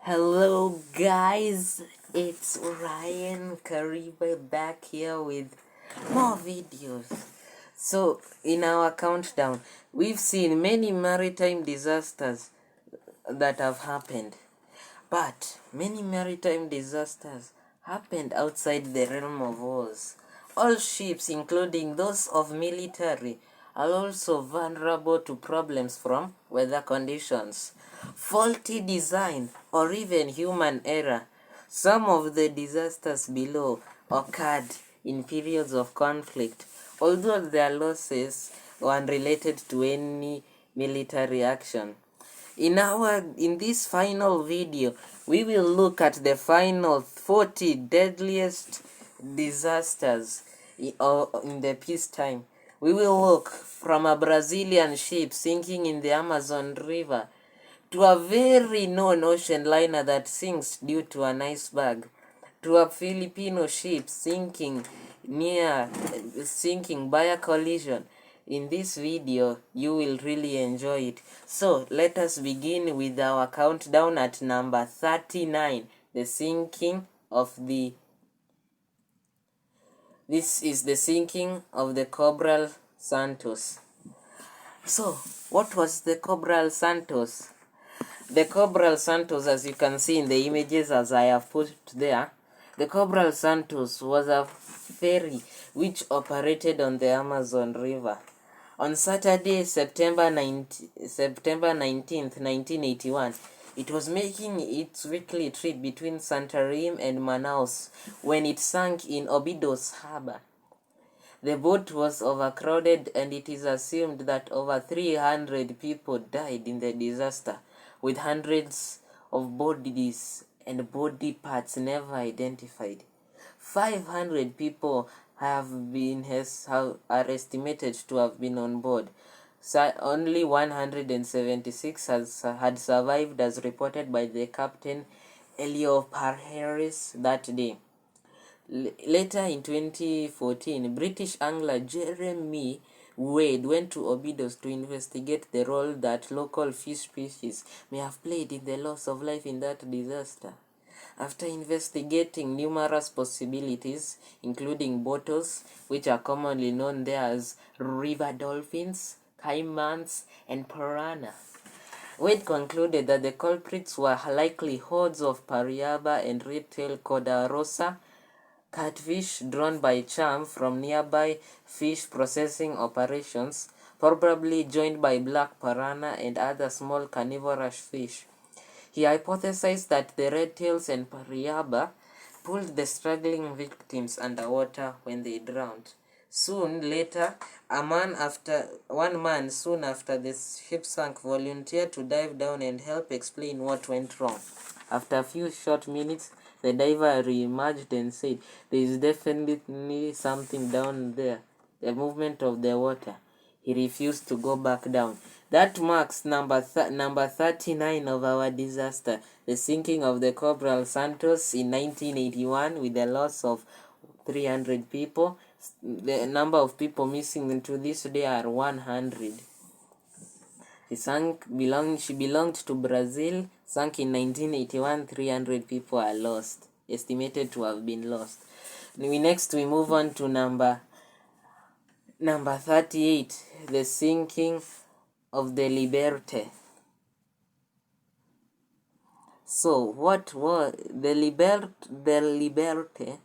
Hello guys, it's Ryan Karibe back here with more videos. So in our countdown, we've seen many maritime disasters that have happened. But many maritime disasters happened outside the realm of wars. All ships, including those of military, are also vulnerable to problems from weather conditions, faulty design, or even human error. Some of the disasters below occurred in periods of conflict, although their losses were unrelated to any military action. In this final video, we will look at the final 40 deadliest disasters in the peacetime. We will look from a Brazilian ship sinking in the Amazon River to a very known ocean liner that sinks due to an iceberg, to a Filipino ship sinking by a collision. In this video, you will really enjoy it. So, let us begin with our countdown at number 39, the sinking of the... This is the sinking of the Cabral Santos. So, what was the Cabral Santos? The Cabral Santos, as you can see in the images as I have put there, the Cabral Santos was a ferry which operated on the Amazon River. On Saturday, September 19th, 1981, it was making its weekly trip between Santarém and Manaus when it sank in Óbidos harbor. The boat was overcrowded and it is assumed that over 300 people died in the disaster, with hundreds of bodies and body parts never identified. 500 people are estimated to have been on board. So only 176 had survived, as reported by the captain Elio Parheris that day. Later in 2014, British angler Jeremy Wade went to Óbidos to investigate the role that local fish species may have played in the loss of life in that disaster. After investigating numerous possibilities, including bottles, which are commonly known there as river dolphins, caimans, and piranha, Wade concluded that the culprits were likely hordes of pariaba and red-tailed Coda rosa catfish drawn by charm from nearby fish processing operations, probably joined by black piranha and other small carnivorous fish. He hypothesized that the red tails and pariaba pulled the struggling victims underwater when they drowned. One man soon after the ship sank volunteered to dive down and help explain what went wrong. After a few short minutes, the diver re-emerged and said, "There is definitely something down there, the movement of the water." He refused to go back down. That marks number 39 of our disaster, the sinking of the Cabral Santos in 1981 with the loss of 300 people. The number of people missing to this day are 100. She belonged to Brazil, sank in 1981, 300 people are lost, estimated to have been lost. We move on to number 38, the sinking of the Liberté. So, what was the Liberté?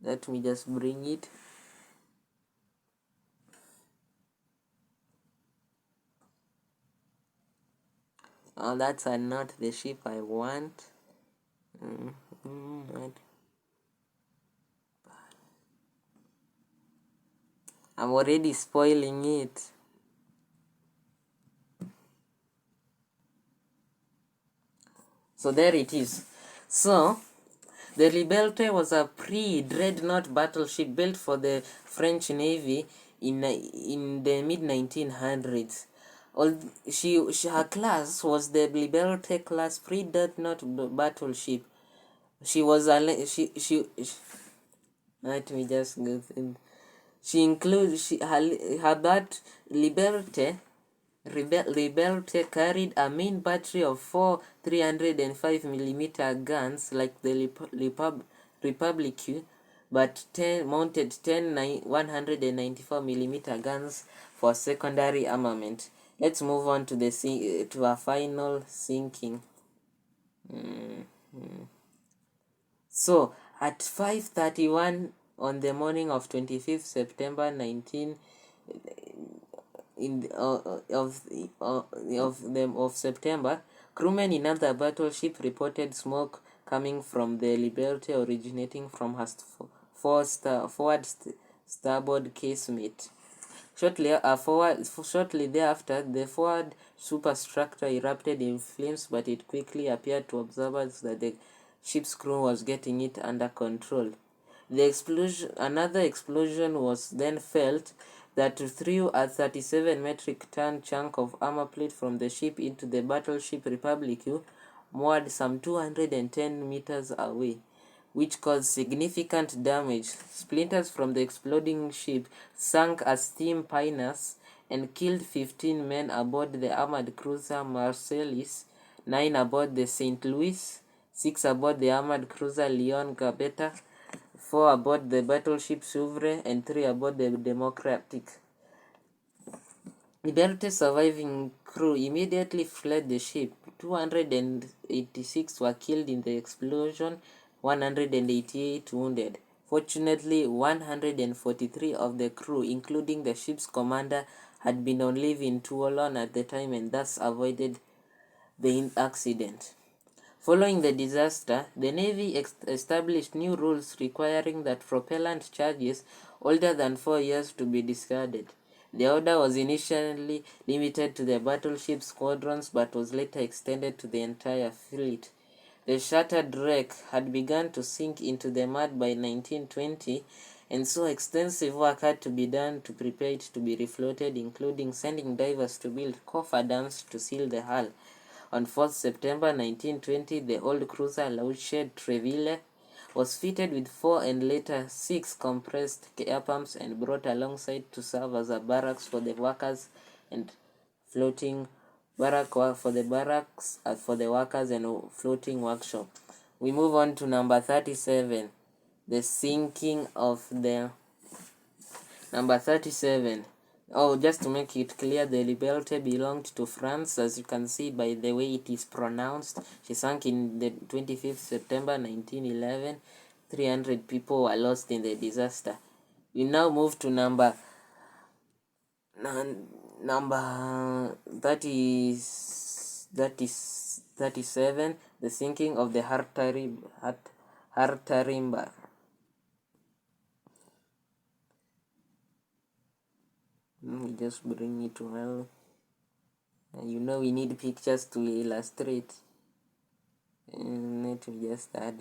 Let me just bring it. Oh, that's not the ship I want. I'm already spoiling it. So there it is. So, the Liberté was a pre-dreadnought battleship built for the French Navy in the mid-1900s. Her class was the Liberté class pre-dreadnought battleship. She was Let me just go through. Her that Liberté carried a main battery of four 305mm guns like the Republic, but mounted 10 194mm guns for secondary armament. Let's move on to a final sinking. So, at 5:31 on the morning of 25th September 19 in of September, crewmen in another battleship reported smoke coming from the Liberty originating from her forward starboard casemate. Shortly thereafter, the forward superstructure erupted in flames, but it quickly appeared to observers that the ship's crew was getting it under control. Another explosion was then felt that threw a 37 metric ton chunk of armor plate from the ship into the battleship Republic, moored some 210 meters away, which caused significant damage. Splinters from the exploding ship sank a steam pinnace and killed 15 men aboard the armored cruiser Marseilles, 9 aboard the St. Louis, 6 aboard the armored cruiser Leon Gabetta, 4 aboard the battleship Souvre, and 3 aboard the Democratic. Liberty's surviving crew immediately fled the ship. 286 were killed in the explosion, 188 wounded. Fortunately, 143 of the crew, including the ship's commander, had been on leave in Toulon at the time and thus avoided the accident. Following the disaster, the Navy established new rules requiring that propellant charges older than 4 years to be discarded. The order was initially limited to the battleship squadrons but was later extended to the entire fleet. The shattered wreck had begun to sink into the mud by 1920, and so extensive work had to be done to prepare it to be refloated, including sending divers to build cofferdams to seal the hull. On 4th September 1920, the old cruiser Lauched Treville was fitted with 4 and later 6 compressed air pumps and brought alongside to serve as a barracks for the workers and floating for the workers and floating workshop. We move on to number 37, the sinking of the number 37. Oh, just to make it clear, the Liberté belonged to France, as you can see by the way it is pronounced. She sank in the 25th September 1911. 300 people were lost in the disaster. We now move to number 37, the sinking of the Hartarimba. Let me just bring it well. You know we need pictures to illustrate. And let me just add.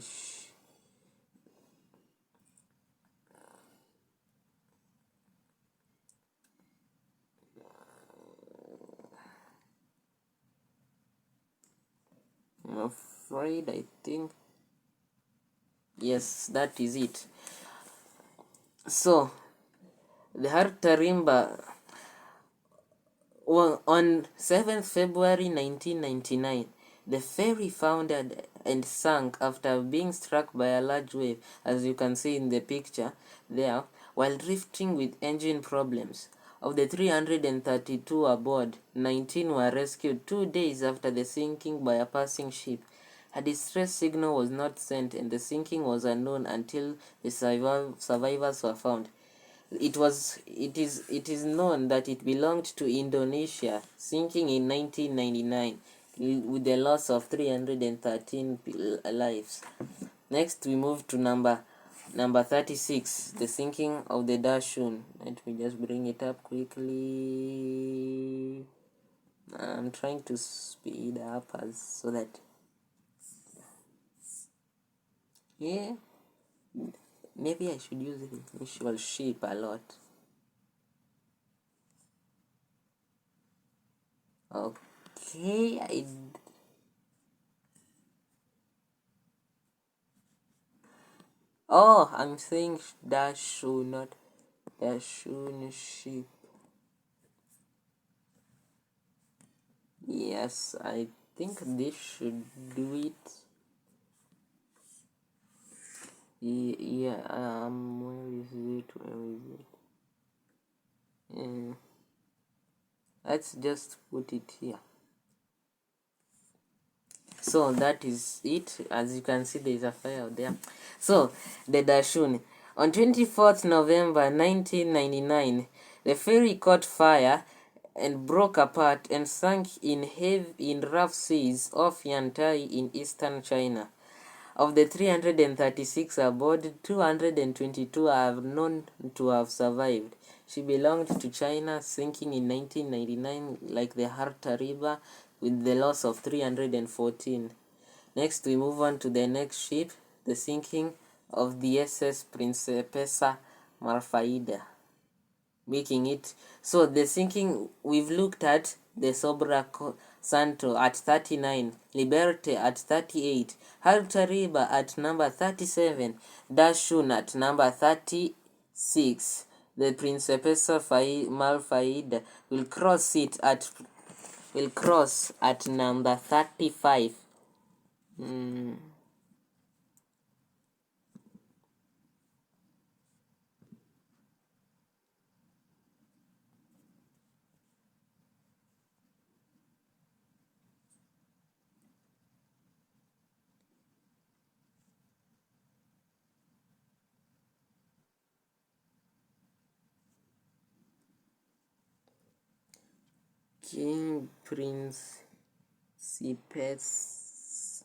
I'm afraid I think. Yes, that is it. So, the Hartarimba. Well, on 7th February 1999, the ferry foundered and sank after being struck by a large wave, as you can see in the picture there, while drifting with engine problems. Of the 332 aboard, 19 were rescued 2 days after the sinking by a passing ship. A distress signal was not sent and the sinking was unknown until the survivors were found. It is known that it belonged to Indonesia, sinking in 1999 with the loss of 313 lives. Next, we move to number 36, the sinking of the Dashun. Let me just bring it up quickly. I'm trying to speed up so that maybe I should use the initial shape a lot. Okay, Oh, I'm saying Dashu, not Dashun ship. Yes, I think this should do it. Yeah, where is it? Where is it? Let's just put it here. So that is it. As you can see, there is a fire out there. So the Dashun. On 24th November 1999, the ferry caught fire and broke apart and sank in rough seas off Yantai in eastern China. Of the 336 aboard, 222 are known to have survived. She belonged to China, sinking in 1999 like the Harta River with the loss of 314. Next, we move on to the next ship, the sinking of the SS Principessa Malfaida, making it. So the sinking, we've looked at the Sobra Santo at 39, Liberty at 38, Haltariba at number 37, Dashun at number 36. The Principessa Malfaida will cross at number 35. King Prince Sipes.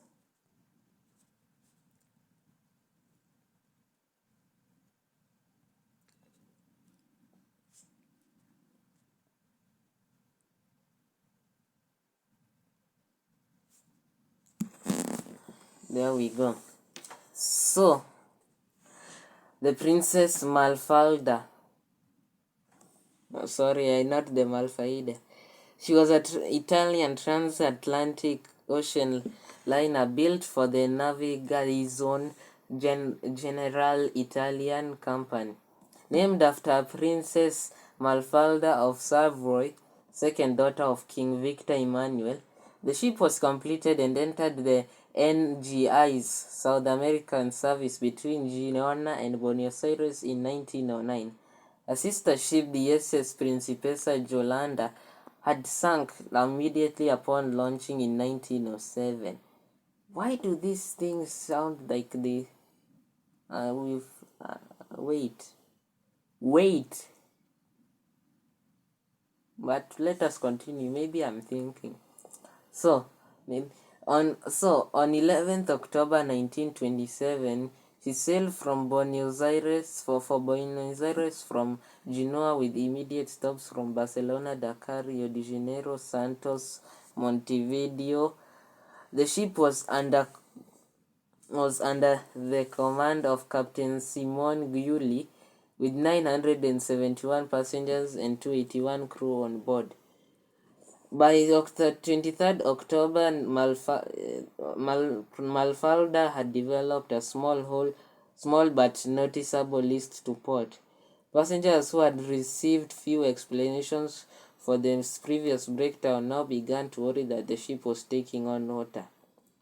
There we go. So, the Princess Malfalda. Oh, sorry, not the Malfaida. She was an Italian transatlantic ocean liner built for the Navigazione General Italian Company. Named after Princess Malfalda of Savoy, second daughter of King Victor Emmanuel, the ship was completed and entered the NGI's South American service between Girona and Buenos Aires in 1909. A sister ship, the SS Principessa Yolanda, had sunk immediately upon launching in 1907. Why do these things sound like they... wait. But let us continue. Maybe I'm thinking. So, on 11th October 1927, she sailed from Buenos Aires for Buenos Aires from Genoa with immediate stops from Barcelona, Dakar, Rio de Janeiro, Santos, Montevideo. The ship was under the command of Captain Simon Giuli with 971 passengers and 281 crew on board. By 23rd October, Malfalda had developed a small but noticeable list to port. Passengers who had received few explanations for the previous breakdown now began to worry that the ship was taking on water.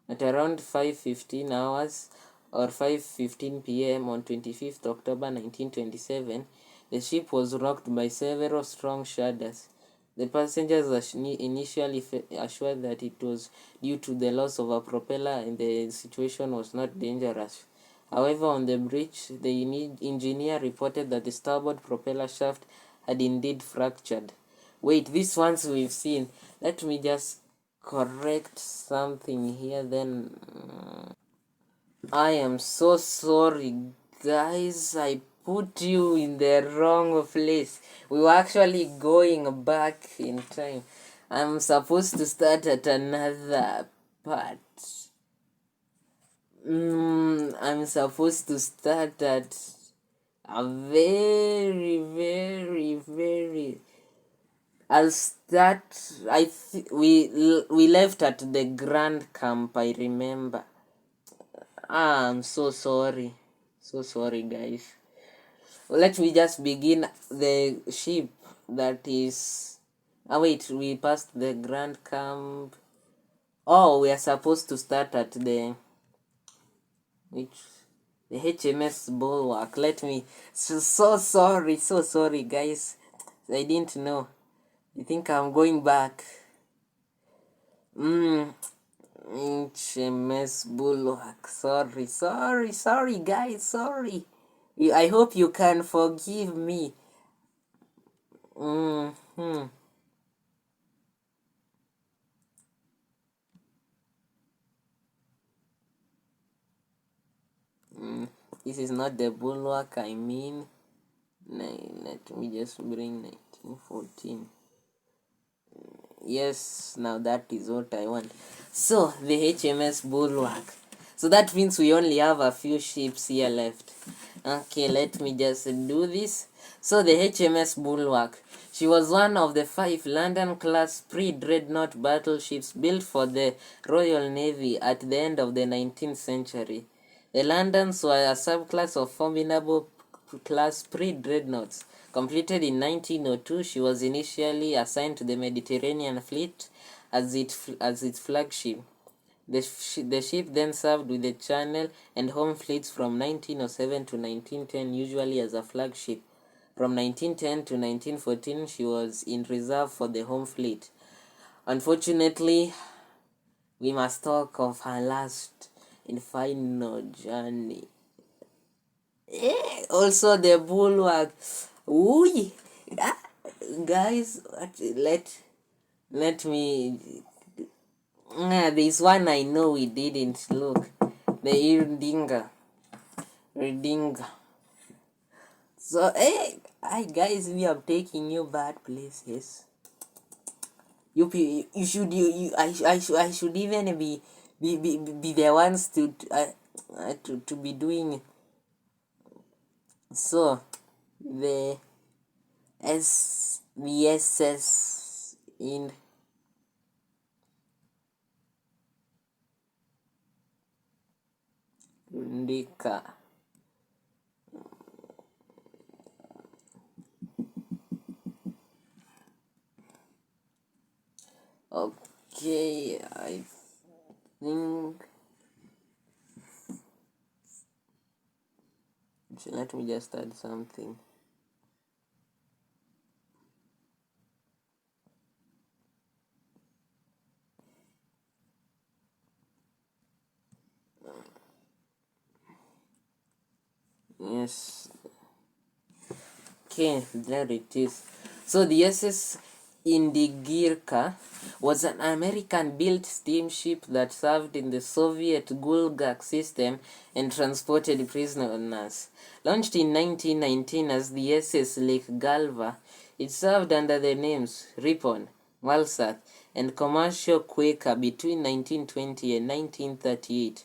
At around 5:15 hours or 5:15 p.m. on 25th October 1927, the ship was rocked by several strong shudders. The passengers initially assured that it was due to the loss of a propeller and the situation was not dangerous. However, on the bridge, the engineer reported that the starboard propeller shaft had indeed fractured. Wait, these ones we've seen. Let me just correct something here then. I am so sorry, guys. I put you in the wrong place. We were actually going back in time. I'm supposed to start at another part. I'm supposed to start at a very. I'll start. We left at the Grand Camp. I remember. I'm so sorry. So sorry, guys. Let me just begin. The ship that is. Oh, wait, we passed the Grand Camp. Oh, we are supposed to start at the. Which. The HMS Bulwark. Let me. So sorry, guys. I didn't know. I think I'm going back. HMS Bulwark. Sorry, guys. Sorry. I hope you can forgive me. This is not the Bulwark, I mean. Let me just bring 1914. Yes, now that is what I want. So, the HMS Bulwark. So that means we only have a few ships here left. Okay, let me just do this. So the HMS Bulwark. She was one of the 5 London-class pre-dreadnought battleships built for the Royal Navy at the end of the 19th century. The Londons were a subclass of formidable class pre-dreadnoughts. Completed in 1902, she was initially assigned to the Mediterranean Fleet as its flagship. The ship then served with the Channel and Home fleets from 1907 to 1910, usually as a flagship. From 1910 to 1914, she was in reserve for the Home fleet. Unfortunately, we must talk of her last and final journey. Also, the Bulwark. Ooh, guys, let me. There's one I know we didn't look. The Redinga. So, hi guys, we are taking you bad places. You should I should even be the ones to be doing. So the SS in Indica. Okay, I think. Let me just add something. Yes. Okay, there it is. So the SS Indigirka was an American-built steamship that served in the Soviet Gulag system and transported prisoners. Launched in 1919 as the SS Lake Galva, it served under the names Ripon, Walseth, and Commercial Quaker between 1920 and 1938.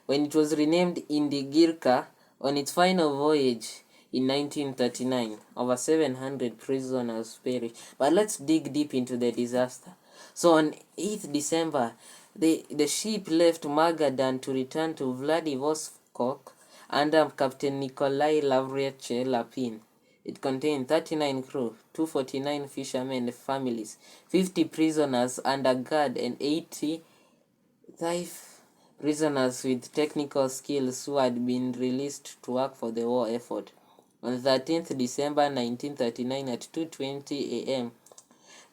When it was renamed Indigirka on its final voyage in 1939, over 700 prisoners perished. But let's dig deep into the disaster. So on 8th December, the ship left Magadan to return to Vladivostok under Captain Nikolai Lavriche Lapin. It contained 39 crew, 249 fishermen and families, 50 prisoners under guard, and 85 prisoners with technical skills who had been released to work for the war effort. On 13th December 1939 at 2:20 a.m.,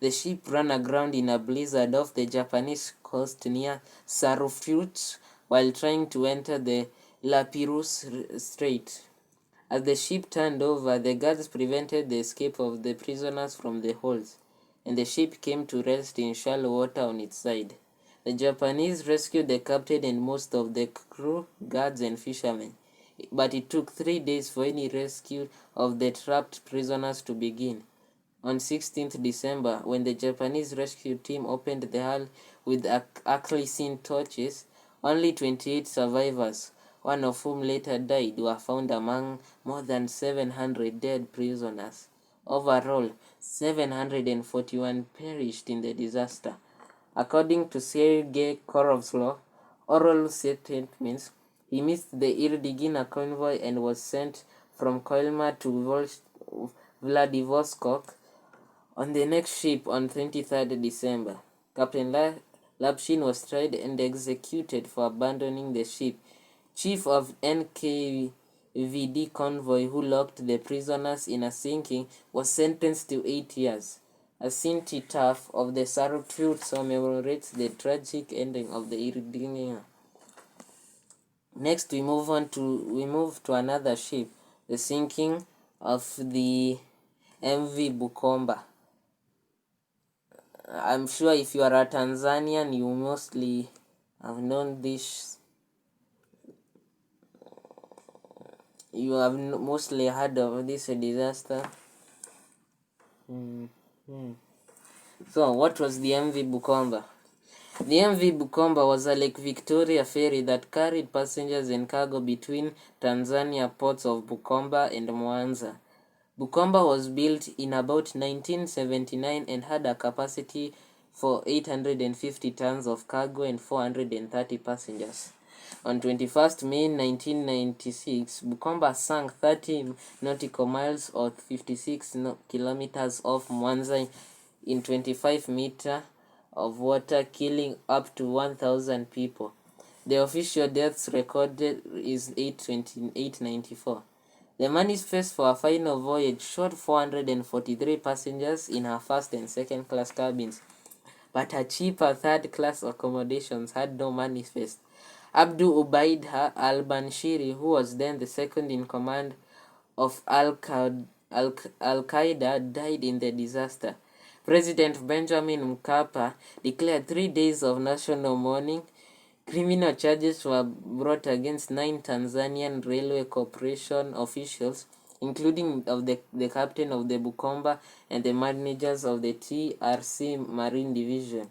the ship ran aground in a blizzard off the Japanese coast near Sarufut while trying to enter the Lapirus Strait. As the ship turned over, the guards prevented the escape of the prisoners from the holds, and the ship came to rest in shallow water on its side. The Japanese rescued the captain and most of the crew, guards, and fishermen, but it took 3 days for any rescue of the trapped prisoners to begin. On 16th December, when the Japanese rescue team opened the hull with Achlysin torches, only 28 survivors, one of whom later died, were found among more than 700 dead prisoners. Overall, 741 perished in the disaster. According to Sergei Korovsky oral statements, He missed the Irdigina convoy and was sent from Koilma to Vladivostok on the next ship on 23rd December. Captain Lapshin was tried and executed for abandoning the ship. Chief of NKVD convoy who locked the prisoners in a sinking was sentenced to 8 years. Asinti Taff of the Sarutut commemorates the tragic ending of the Irdigina. Next, we move to another ship, the sinking of the MV Bukomba. I'm sure if you are a Tanzanian, you mostly have known this. You have mostly heard of this disaster. So, what was the MV Bukomba? The MV Bukomba was a Lake Victoria ferry that carried passengers and cargo between Tanzania ports of Bukomba and Mwanza. Bukomba was built in about 1979 and had a capacity for 850 tons of cargo and 430 passengers. On 21st May 1996, Bukomba sank 30 nautical miles or 56 kilometers off Mwanza in 25 meters of water, killing up to 1,000 people. The official deaths recorded is 894. The manifest for a final voyage showed 443 passengers in her first and second class cabins, but her cheaper third class accommodations had no manifest. Abdul Ubaid al-Banshiri, who was then the second in command of Al-Qaeda, died in the disaster. President Benjamin Mkapa declared 3 days of national mourning. Criminal charges were brought against 9 Tanzanian Railway Corporation officials, including the captain of the Bukomba and the managers of the TRC Marine Division.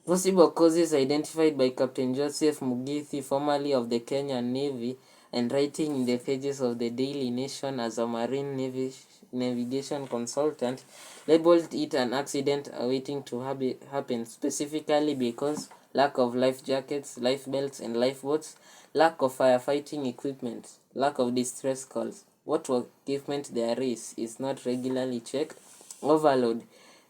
Possible causes identified by Captain Joseph Mugithi, formerly of the Kenyan Navy, and writing in the pages of the Daily Nation as a marine navigation consultant, labeled it an accident awaiting to happen, specifically because lack of life jackets, life belts, and lifeboats, lack of firefighting equipment, lack of distress calls. What equipment there is not regularly checked, overload.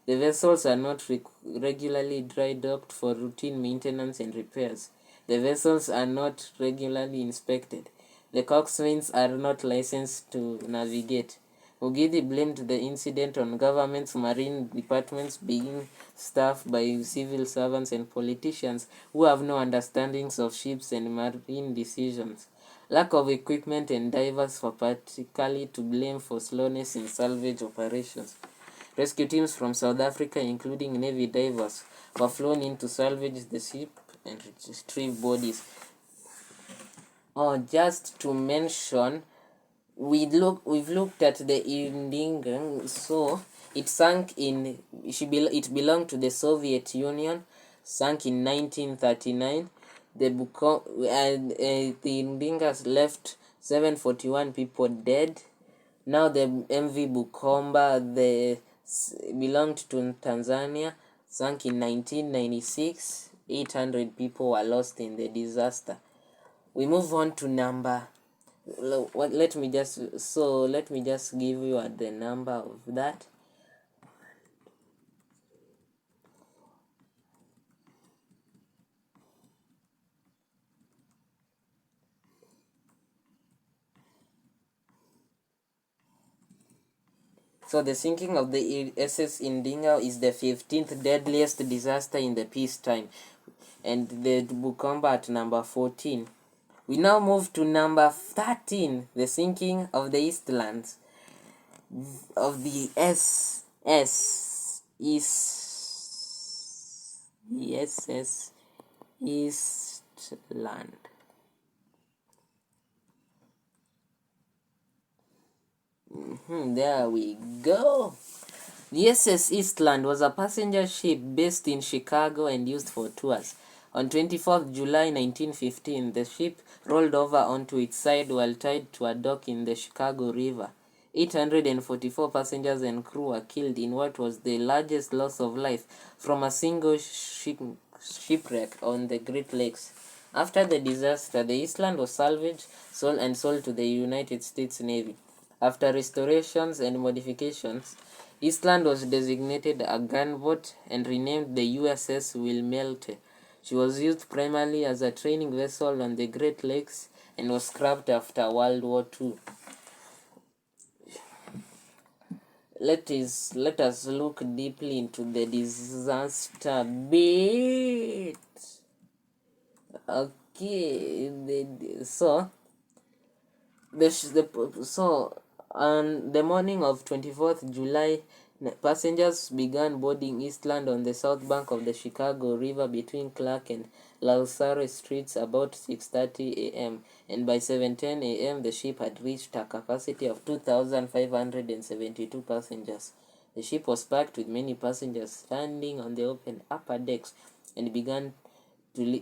The vessels are not regularly dry docked for routine maintenance and repairs. The vessels are not regularly inspected. The coxswains are not licensed to navigate. Mugithi blamed the incident on government's marine departments being staffed by civil servants and politicians who have no understandings of ships and marine decisions. Lack of equipment and divers were particularly to blame for slowness in salvage operations. Rescue teams from South Africa, including Navy divers, were flown in to salvage the ship and retrieve bodies. Just to mention, we've looked at the Irdigina. So it sank it belonged to the Soviet Union, sank in 1939. The Irdigina left 741 people dead. Now the MV Bukomba, belonged to Tanzania, sank in 1996. 800 people were lost in the disaster. We move on to number. Let me just give you the number of that. So the sinking of the SS Irdigina is the 15th deadliest disaster in the peacetime, and the Bukomba at number 14. We now move to number 13, the sinking of the Eastlands of the SS Eastland. There we go. The SS Eastland was a passenger ship based in Chicago and used for tours. On 24th July 1915, the ship rolled over onto its side while tied to a dock in the Chicago River. 844 passengers and crew were killed in what was the largest loss of life from a single shipwreck on the Great Lakes. After the disaster, the Eastland was salvaged, sold to the United States Navy. After restorations and modifications, Eastland was designated a gunboat and renamed the USS Wilmette. She was used primarily as a training vessel on the Great Lakes and was scrapped after World War II. Let us look deeply into the disaster bit. Okay, on the morning of 24th July, passengers began boarding Eastland on the south bank of the Chicago River between Clark and Lausare Streets about 6:30 a.m. and by 7:10 a.m. the ship had reached a capacity of 2,572 passengers. The ship was packed with many passengers standing on the open upper decks and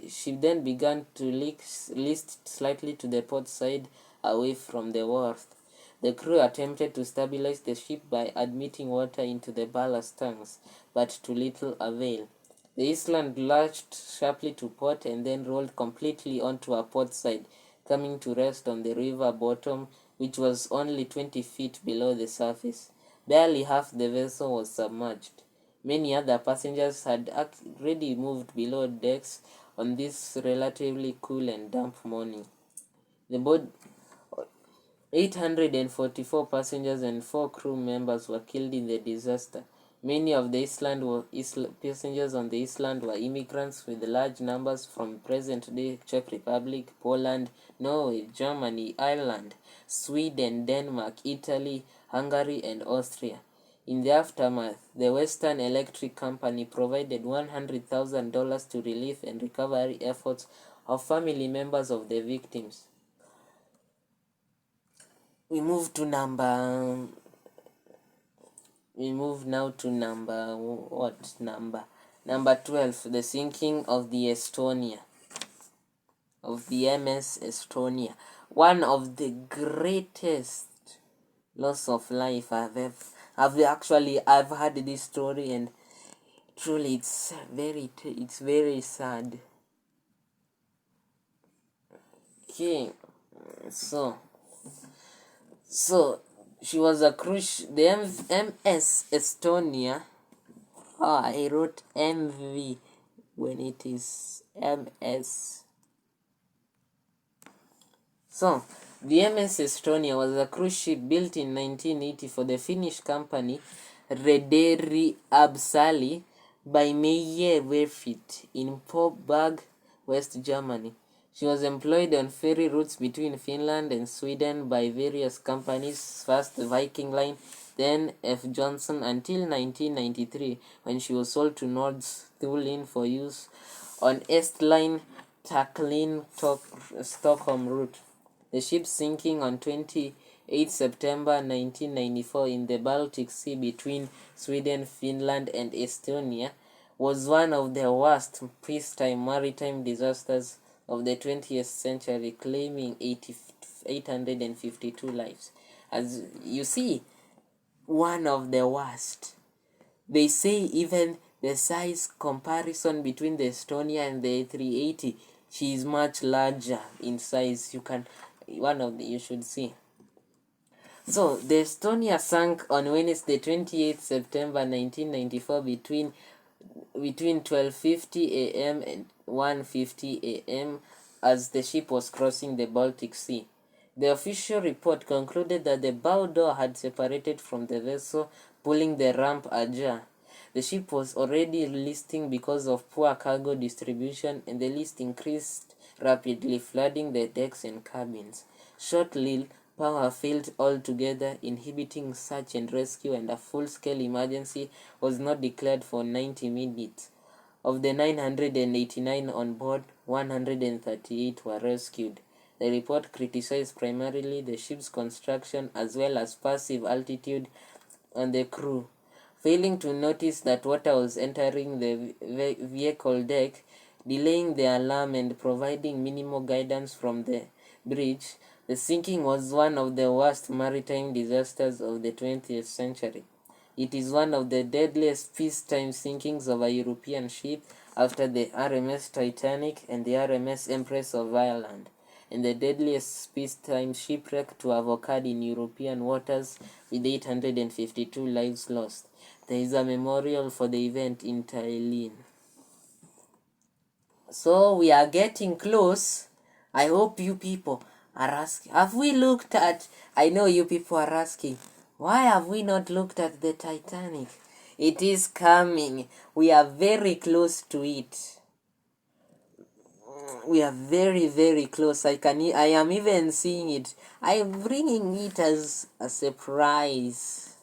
she then began to list slightly to the port side away from the wharf. The crew attempted to stabilize the ship by admitting water into the ballast tanks, but to little avail. The Eastland lurched sharply to port and then rolled completely onto her port side, coming to rest on the river bottom, which was only 20 feet below the surface. Barely half the vessel was submerged. Many other passengers had already moved below decks on this relatively cool and damp morning. The boat 844 passengers and 4 crew members were killed in the disaster. Many of the passengers on the Eastland were immigrants, with large numbers from present-day Czech Republic, Poland, Norway, Germany, Ireland, Sweden, Denmark, Italy, Hungary, and Austria. In the aftermath, the Western Electric Company provided $100,000 to relief and recovery efforts of family members of the victims. We move now to number 12, the sinking of the MS Estonia. One of the greatest loss of life I've heard this story, and truly it's very sad. Okay, so she was a cruise. The MS Estonia. Oh, I wrote MV when it is MS. So, the MS Estonia was a cruise ship built in 1980 for the Finnish company Rederi Absali by Meyer Werft in Pobag, West Germany. She was employed on ferry routes between Finland and Sweden by various companies, first the Viking Line, then F. Johnson, until 1993, when she was sold to Nordstolin for use on Estline Taklin Stockholm route. The ship sinking on 28 September 1994 in the Baltic Sea between Sweden, Finland, and Estonia was one of the worst peacetime maritime disasters of the 20th century, claiming 852 lives. As you see, one of the worst. They say even the size comparison between the Estonia and the A380, she is much larger in size. You should see. So, the Estonia sank on Wednesday, 28 September 1994 between 12:50 a.m. and 1:50 a.m. as the ship was crossing the Baltic Sea. The official report concluded that the bow door had separated from the vessel, pulling the ramp ajar. The ship was already listing because of poor cargo distribution, and the list increased rapidly, flooding the decks and cabins. Shortly, power failed altogether, inhibiting search and rescue, and a full-scale emergency was not declared for 90 minutes. Of the 989 on board, 138 were rescued. The report criticized primarily the ship's construction as well as passive altitude on the crew. Failing to notice that water was entering the vehicle deck, delaying the alarm, and providing minimal guidance from the bridge, the sinking was one of the worst maritime disasters of the 20th century. It is one of the deadliest peacetime sinkings of a European ship, after the RMS Titanic and the RMS Empress of Ireland, and the deadliest peacetime shipwreck to have occurred in European waters, with 852 lives lost. There is a memorial for the event in Tallinn. So we are getting close. I hope you people are asking, have we looked at, I know you people are asking, why have we not looked at the Titanic? It is coming. We are very close to it. We are very, very close. I am even seeing it. I am bringing it as a surprise.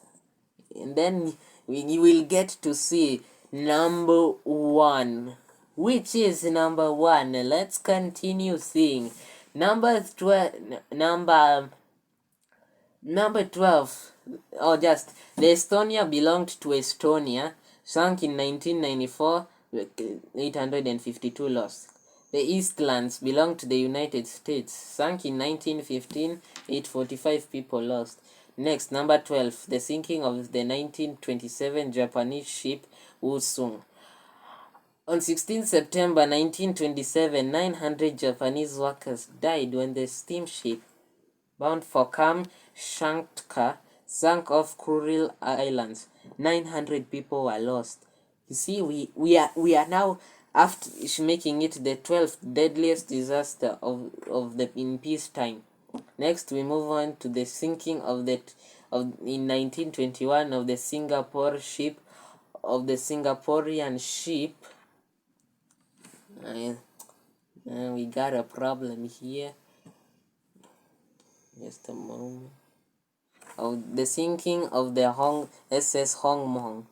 And then you will get to see number one. Which is number one? Let's continue seeing. Number 12. Oh, just the Estonia belonged to Estonia, sunk in 1994, 852 lost. The Eastlands belonged to the United States, sunk in 1915, 845 people lost. Next, number 12, the sinking of the 1927 Japanese ship Wusung. On 16 September 1927, 900 Japanese workers died when the steamship bound for Kamchatka sank off Kuril Islands. 900 people were lost. You see, we are now, after making it the 12th deadliest disaster of the in peacetime. Next, we move on to the sinking in 1921 of the Singaporean ship. We got a problem here. Just a moment. Of the sinking of the SS Hong Mong.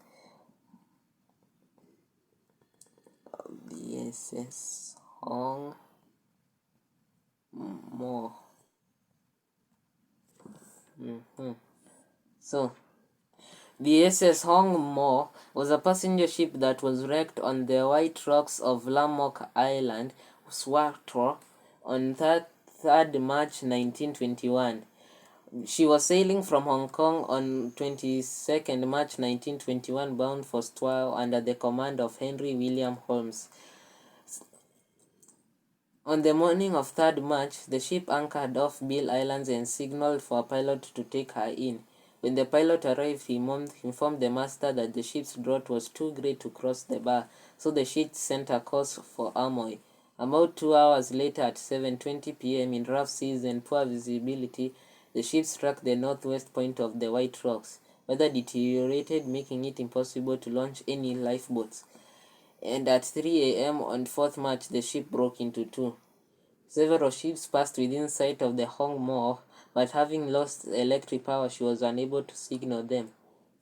The SS Hong Mong. So, the SS Hong Mo was a passenger ship that was wrecked on the White Rocks of Lamok Island, Swator, on 3rd March 1921. She was sailing from Hong Kong on 22nd March 1921, bound for Stowe under the command of Henry William Holmes. On the morning of 3rd March, the ship anchored off Bill Islands and signaled for a pilot to take her in. When the pilot arrived, he informed the master that the ship's draught was too great to cross the bar, so the ship sent a course for Amoy. About 2 hours later, at 7:20 p.m. in rough seas and poor visibility, the ship struck the northwest point of the White Rocks. Weather deteriorated, making it impossible to launch any lifeboats. And at 3 a.m. on 4th March, the ship broke into two. Several ships passed within sight of the Hong Mo, but having lost electric power, she was unable to signal them.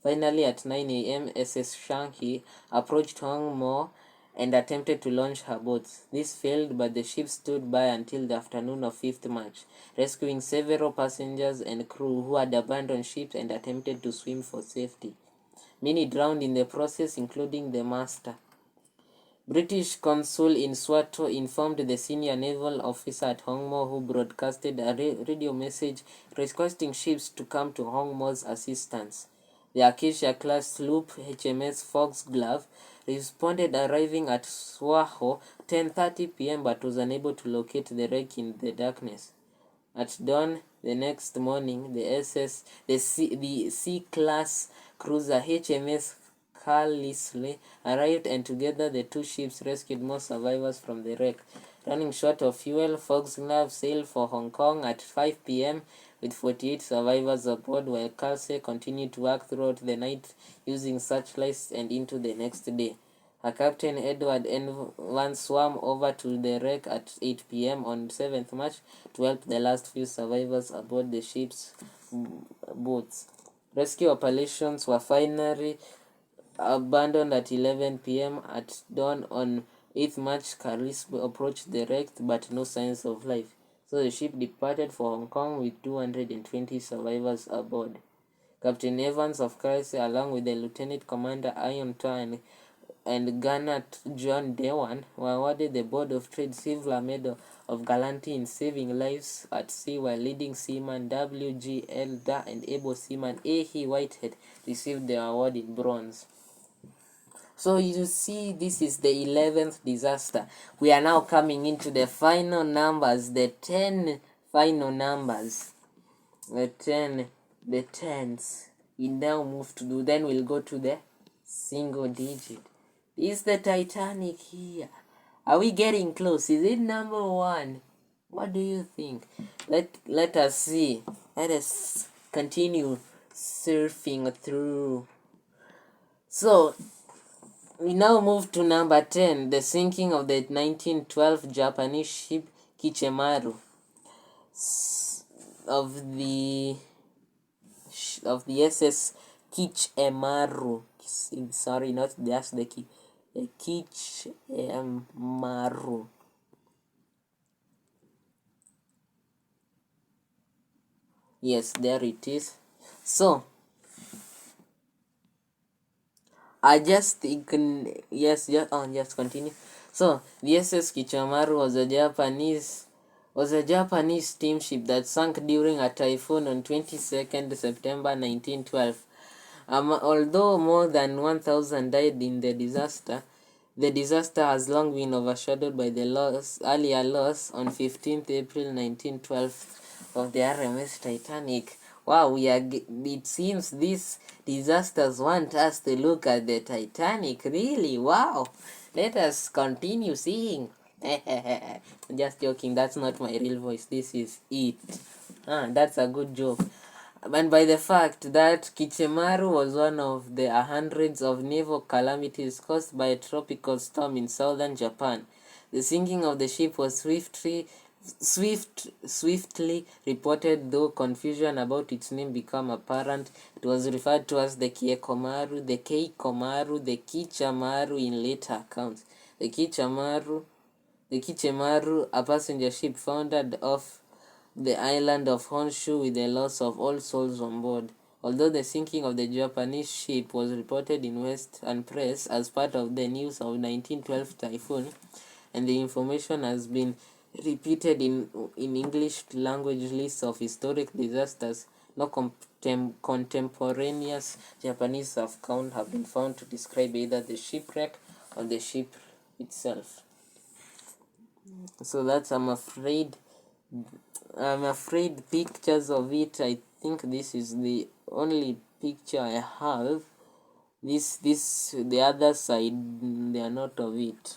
Finally, at 9 a.m., SS Shanghai approached Hong Mo and attempted to launch her boats. This failed, but the ship stood by until the afternoon of 5th March, rescuing several passengers and crew who had abandoned ships and attempted to swim for safety. Many drowned in the process, including the master. British consul in Swato informed the senior naval officer at Hong Mo, who broadcasted a radio message requesting ships to come to Hong Mo's assistance. The Acacia-class sloop HMS Foxglove responded, arriving at Swaho 10:30 p.m. but was unable to locate the wreck in the darkness. At dawn the next morning, the C-class cruiser HMS Carlisle arrived, and together the two ships rescued more survivors from the wreck. Running short of fuel, Foxglove sailed for Hong Kong at 5 p.m. with 48 survivors aboard, while Carlisle continued to work throughout the night using searchlights and into the next day. Her captain, Edward Evans, swam over to the wreck at 8 p.m. on 7th March to help the last few survivors aboard the ship's boats. Rescue operations were finally abandoned at 11 p.m. At dawn on 8th March, Carlisle approached the wreck, but no signs of life. So the ship departed for Hong Kong with 220 survivors aboard. Captain Evans of Carlisle, along with the Lieutenant Commander Ion Town and Gunner John Dewan, were awarded the Board of Trade Silver Medal of Gallantry in saving lives at sea, while leading seaman W.G. Elder and able seaman A.E. Whitehead received the award in bronze. So you see, this is the 11th disaster. We are now coming into the final numbers, the 10 final numbers. The 10s. We now move to do, then we'll go to the single digit. Is the Titanic here? Are we getting close? Is it number 1? What do you think? Let us see. Let us continue surfing through. So we now move to number 10, the sinking of the 1912 Japanese ship Kichemaru of the SS Kichemaru. Sorry, not just the Kichemaru. Yes, there it is. So I just think, yes, just continue. So the SS Kichamaru was a Japanese steamship that sank during a typhoon on 22nd September 1912. Although more than 1,000 died in the disaster has long been overshadowed by the earlier loss on 15th April 1912 of the RMS Titanic. Wow, it seems these disasters want us to look at the Titanic. Really? Wow. Let us continue seeing. Just joking, that's not my real voice. This is it. That's a good joke. And by the fact that Kichemaru was one of the hundreds of naval calamities caused by a tropical storm in southern Japan. The sinking of the ship was swiftly reported, though confusion about its name became apparent. It was referred to as the Keikomaru, the Keikomaru, the Kichamaru in later accounts. The Kichemaru, a passenger ship foundered off the island of Honshu with the loss of all souls on board. Although the sinking of the Japanese ship was reported in Western press as part of the news of 1912 typhoon, and the information has been repeated in English language lists of historic disasters, no contemporaneous Japanese account have been found to describe either the shipwreck or the ship itself. So that's, I'm afraid pictures of it. I think this is the only picture I have. The other side, they are not of it.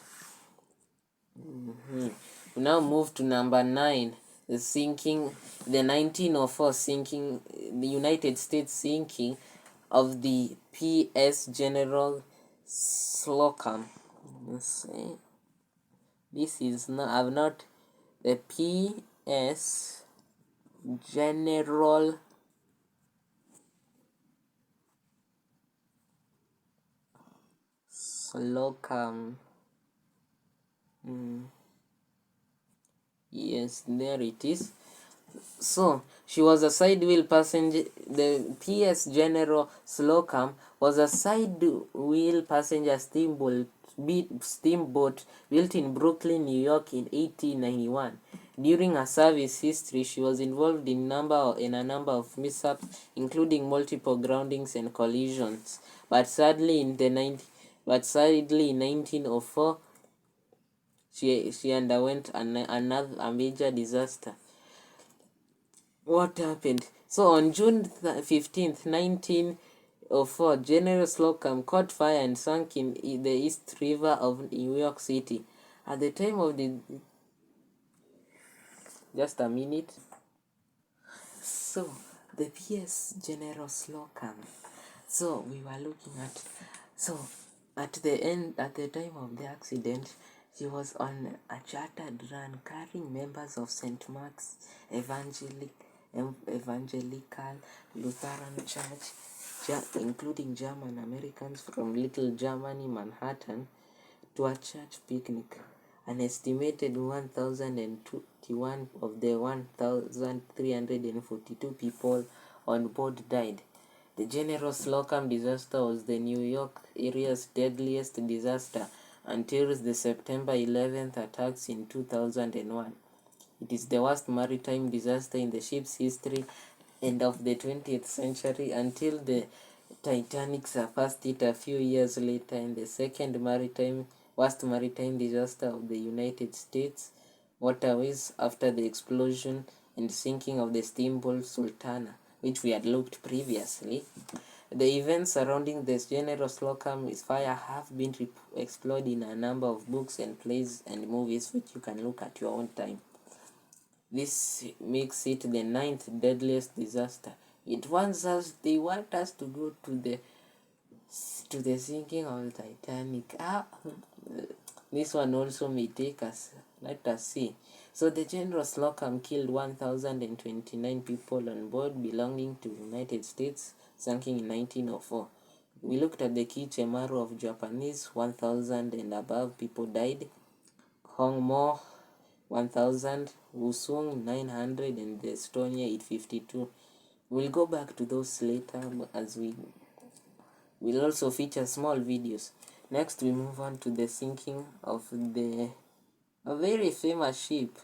We now move to number 9, the 1904 sinking, the United States sinking of the P.S. General Slocum. Let's see. This is not the P.S. General Slocum. Yes, there it is. So she was a side wheel passenger. The P.S. General Slocum was a side wheel passenger steamboat built in Brooklyn, New York in 1891. During her service history, she was involved in a number of mishaps, including multiple groundings and collisions. But sadly, in 1904, she underwent a major disaster. What happened? So on June 15th, 1904, General Slocum caught fire and sank in the East River of New York City. At the time of the... Just a minute. So, the P.S. General Slocum. So, we were looking at... So, at the time of the accident, she was on a chartered run carrying members of St. Mark's Evangelical Lutheran Church, including German Americans from Little Germany, Manhattan, to a church picnic. An estimated 1,021 of the 1,342 people on board died. The General Slocum disaster was the New York area's deadliest disaster until the September 11th attacks in 2001. It is the worst maritime disaster in the ship's history and of the 20th century until the Titanic surpassed it a few years later in the second worst maritime disaster of the United States waterways after the explosion and sinking of the steamboat Sultana, which we had looked previously. The events surrounding this General Slocum's fire have been explored in a number of books and plays and movies, which you can look at your own time. This makes it the 9th deadliest disaster. They want us to go to the sinking of the Titanic. This one also may take us. Let us see. So the General Slocum killed 1,029 people on board belonging to the United States, sinking in 1904. We looked at the Kichemaru of Japanese, 1,000 and above people died. Hongmo, 1,000. Wusung, 900, and the Estonia, 852. We'll go back to those later as we will also feature small videos. Next, we move on to the sinking of a very famous ship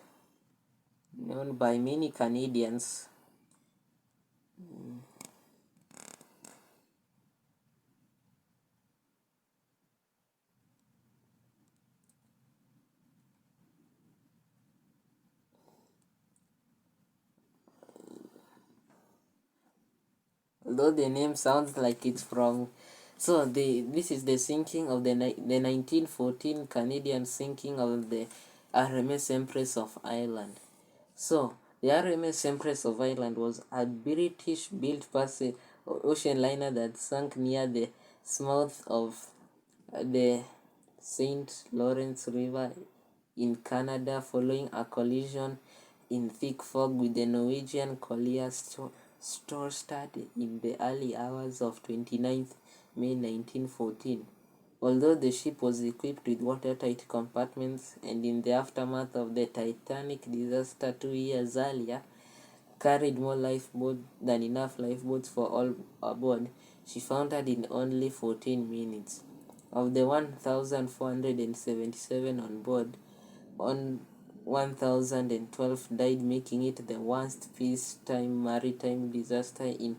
known by many Canadians. Although the name sounds like it's from this is the sinking of the 1914 Canadian sinking of the RMS Empress of Ireland. So the RMS Empress of Ireland was a British-built ocean liner that sank near the mouth of the St. Lawrence River in Canada following a collision in thick fog with the Norwegian collier Storstad in the early hours of 29th May 1914. Although the ship was equipped with watertight compartments and in the aftermath of the Titanic disaster 2 years earlier carried more lifeboats than enough lifeboats for all aboard, she foundered in only 14 minutes. Of the 1,477 on board, 1,012 died, making it the worst peacetime maritime disaster in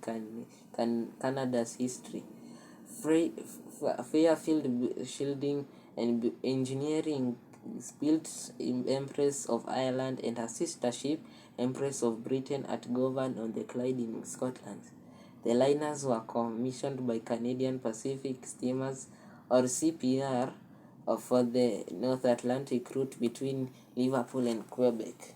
Canada's history. Fairfield Shielding and Engineering built Empress of Ireland and her sister ship, Empress of Britain, at Govan on the Clyde in Scotland. The liners were commissioned by Canadian Pacific Steamers, or CPR, for the North Atlantic route between Liverpool and Quebec.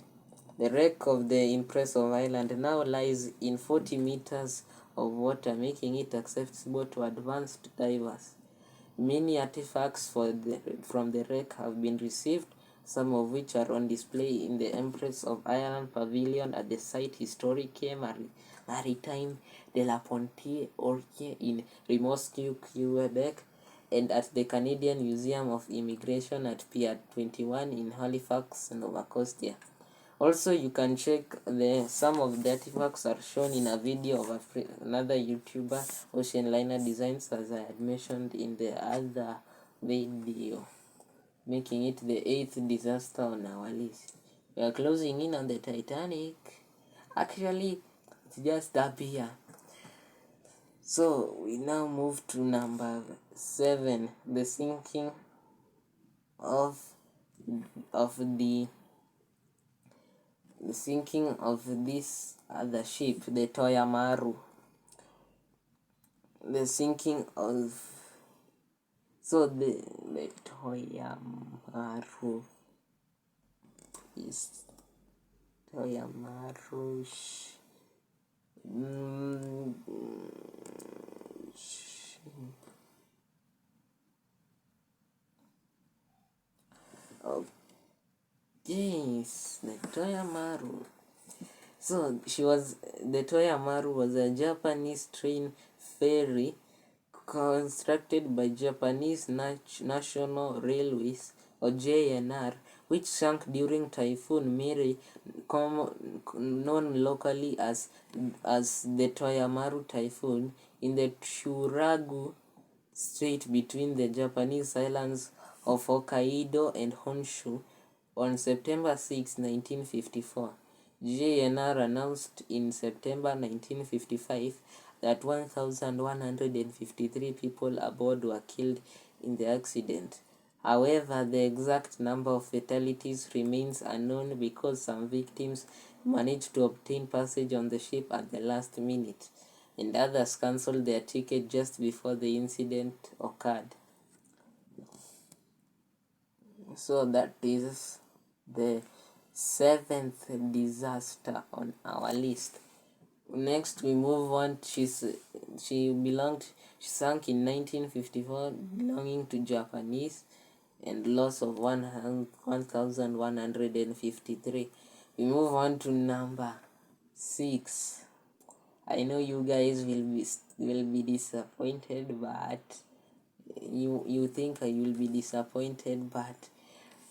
The wreck of the Empress of Ireland now lies in 40 meters of water, making it accessible to advanced divers. Many artifacts from the wreck have been received, some of which are on display in the Empress of Ireland Pavilion at the Site Historique Maritime de la Pontier Orque in Rimouski, Quebec, and at the Canadian Museum of Immigration at Pier 21 in Halifax, Nova Scotia. Also, you can check some of the artifacts are shown in a video of another YouTuber, Ocean Liner Designs, as I had mentioned in the other video, making it the 8th disaster on our list. We are closing in on the Titanic. Actually, it's just up here. So we now move to number 7, the sinking of this other ship, the Toyamaru. The sinking of the Toyamaru is Toyamaru. Yes, the Toyamaru. So the Toyamaru was a Japanese train ferry constructed by Japanese National Railways, or JNR, which sank during Typhoon Mary, known locally as the Toyamaru Typhoon, in the Churagu Strait between the Japanese islands of Hokkaido and Honshu on September 6, 1954. JNR announced in September 1955 that 1,153 people aboard were killed in the accident. However, the exact number of fatalities remains unknown because some victims managed to obtain passage on the ship at the last minute, and others cancelled their ticket just before the incident occurred. So that is the 7th disaster on our list. Next, we move on. She sank in 1954, belonging to Japanese, and loss of 1,153. We move on to number 6. I know you guys will be disappointed, but you think I will be disappointed, but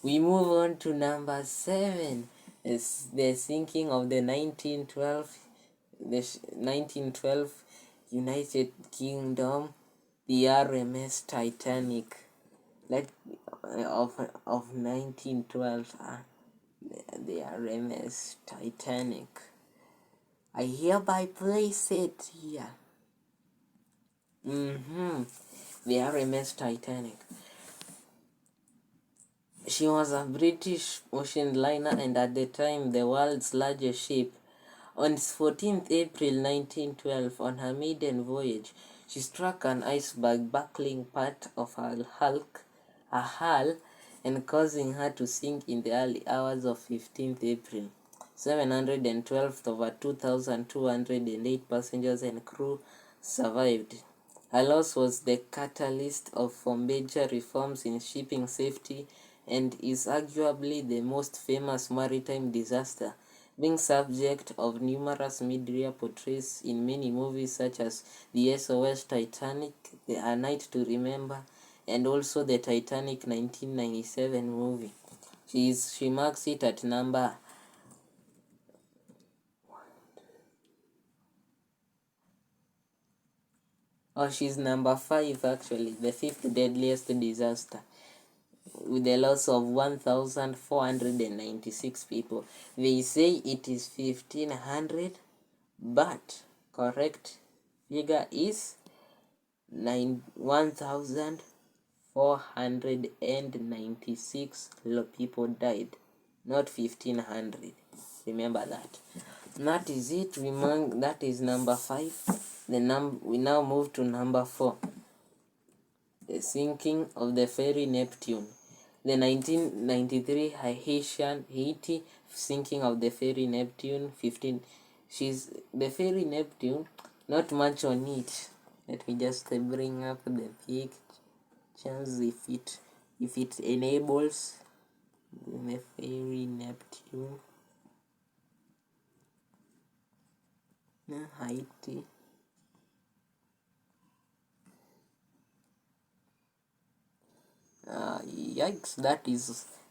we move on to number 7. It's the sinking of the 1912 United Kingdom, the RMS Titanic. Of 1912, the RMS Titanic. I hereby place it here. The RMS Titanic. She was a British ocean liner and at the time the world's largest ship. On 14th April 1912, on her maiden voyage, she struck an iceberg, buckling part of her hull and causing her to sink in the early hours of 15th April. 712 over 2,208 passengers and crew survived. Her loss was the catalyst for major reforms in shipping safety and is arguably the most famous maritime disaster, being subject of numerous media portrayals in many movies such as the SOS Titanic, The A Night to Remember, and also the Titanic 1997 movie. She marks it at number she's number 5 actually, the 5th deadliest disaster, with a loss of 1,496 people. They say it is 1,500, but correct figure is 1,496 people died, not 1,500. Remember that. And that is it. That is number 5. We now move to number 4. The sinking of the ferry Neptune. The 1993 Haiti sinking of the ferry Neptune 15. The ferry Neptune, not much on it. Let me just bring up the pictures if it enables. The ferry Neptune. Haiti. Yikes, I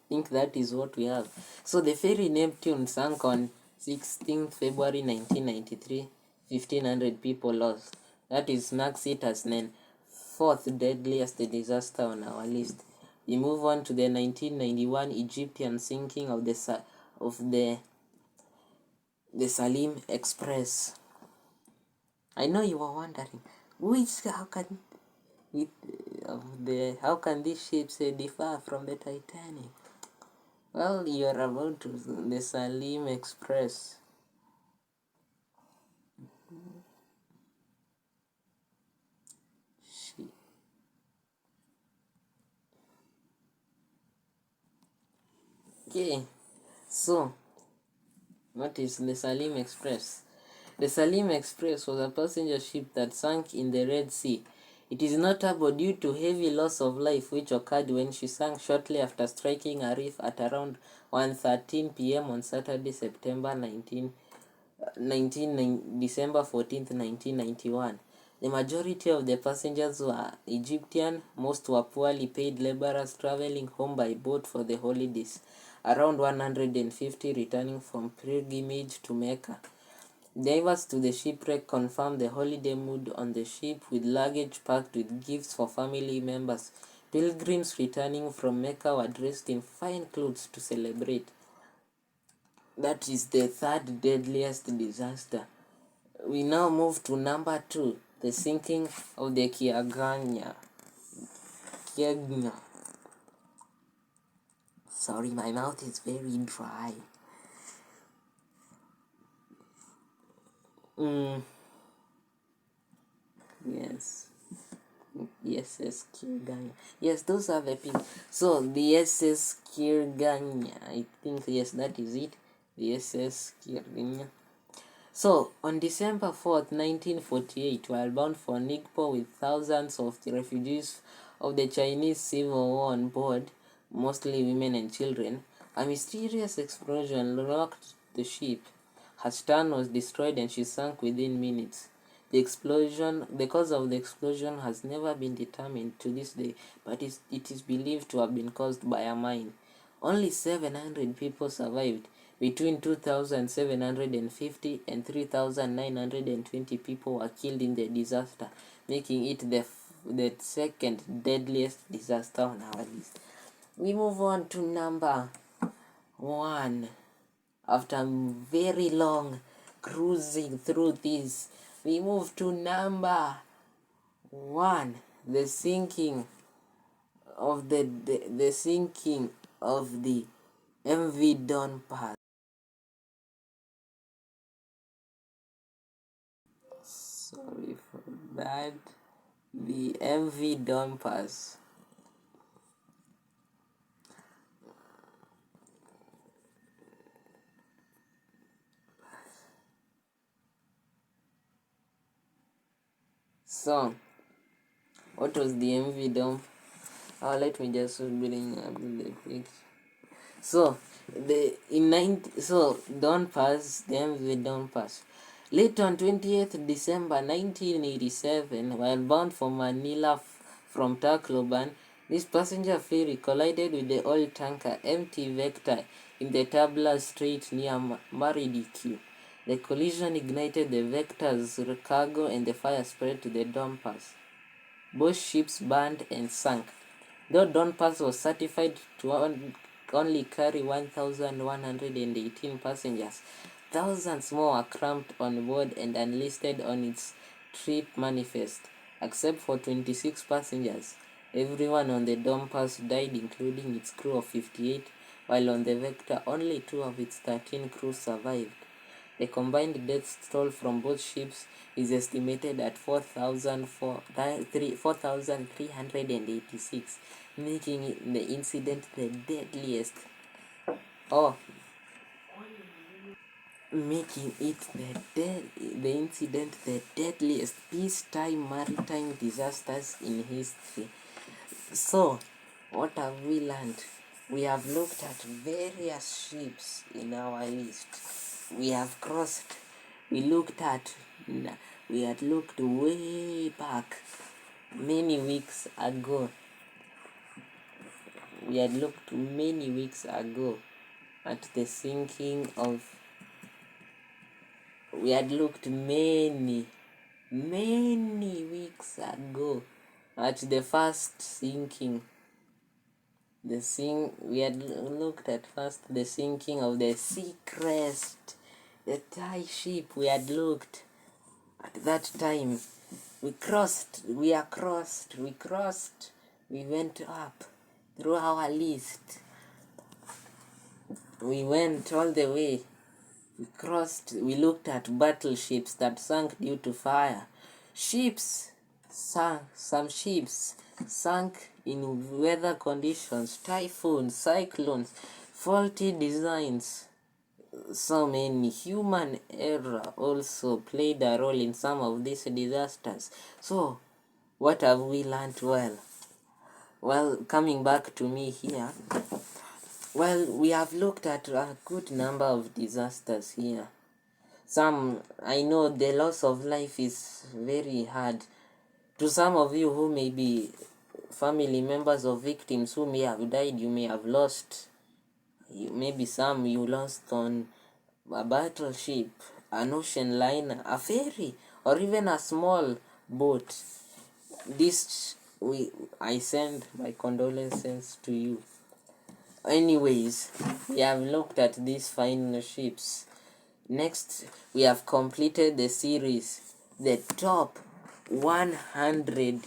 think that is what we have. So the ferry Neptune sank on 16th February 1993, 1,500 people lost. That marks it as the 4th deadliest disaster on our list. We move on to the 1991 Egyptian sinking of the Salim Express. I know you were wondering, how can these ships differ from the Titanic? Well, you're about to the Salim Express. Okay, so what is the Salim Express? The Salim Express was a passenger ship that sank in the Red Sea. It is notable due to heavy loss of life which occurred when she sank shortly after striking a reef at around 1:13 p.m. on Saturday, December 14th, 1991. The majority of the passengers were Egyptian. Most were poorly paid laborers traveling home by boat for the holidays, around 150 returning from pilgrimage to Mecca. Divers to the shipwreck confirmed the holiday mood on the ship, with luggage packed with gifts for family members. Pilgrims returning from Mecca were dressed in fine clothes to celebrate. That is the 3rd deadliest disaster. We now move to number 2, the sinking of the Kiaganya. Sorry, my mouth is very dry. Yes. SS Kirganya. Yes, those are the people. So, the SS Kirganya. I think, yes, that is it. The SS Kirganya. So, on December 4th, 1948, while bound for Ningpo with thousands of the refugees of the Chinese Civil War on board, mostly women and children, a mysterious explosion rocked the ship. Her stern was destroyed and she sank within minutes. The cause of the explosion has never been determined to this day, but it is believed to have been caused by a mine. Only 700 people survived. Between 2,750 and 3,920 people were killed in the disaster, making it the second deadliest disaster on our list. We move on to number 1. After very long cruising through this, we move to number 1, the sinking of the sinking of the MV Don Pass. Sorry for that. The MV Don Pass. So, what was the MV Don? Oh, let me just bring up the picture. So, Don Pass, the MV Don Pass. Late on 20th December 1987, while bound for Manila from Tacloban, this passenger ferry collided with the oil tanker MT Vector in the Tabla Strait near Maridiki. The collision ignited the Vector's cargo and the fire spread to the Don Pass. Both ships burned and sank. Though Don Pass was certified to only carry 1,118 passengers, thousands more were cramped on board and unlisted on its trip manifest. Except for 26 passengers, everyone on the Don Pass died, including its crew of 58, while on the Vector only 2 of its 13 crew survived. The combined death toll from both ships is estimated at 4,386, making the incident the deadliest. Making it the incident the deadliest peacetime maritime disasters in history. So, what have we learned? We have looked at various ships in our list. We have crossed. We had looked way back many weeks ago. We had looked many weeks ago at the sinking of. We had looked many weeks ago at the first sinking. We had looked at first the sinking of the Seacrest, the Thai ship. We had looked at that time. We went up through our list. We went all the way. We looked at battleships that sank due to fire. Some ships sank in weather conditions, typhoons, cyclones, faulty designs. So many. Human error also played a role in some of these disasters. So, what have we learned? Well, coming back to me here, we have looked at a good number of disasters here. I know the loss of life is very hard. To some of you who may be family members of victims who may have died, you may have lost. Maybe some you lost on a battleship, an ocean liner, a ferry, or even a small boat. I send my condolences to you. Anyways, we have looked at these fine ships. Next, we have completed the series, the top 100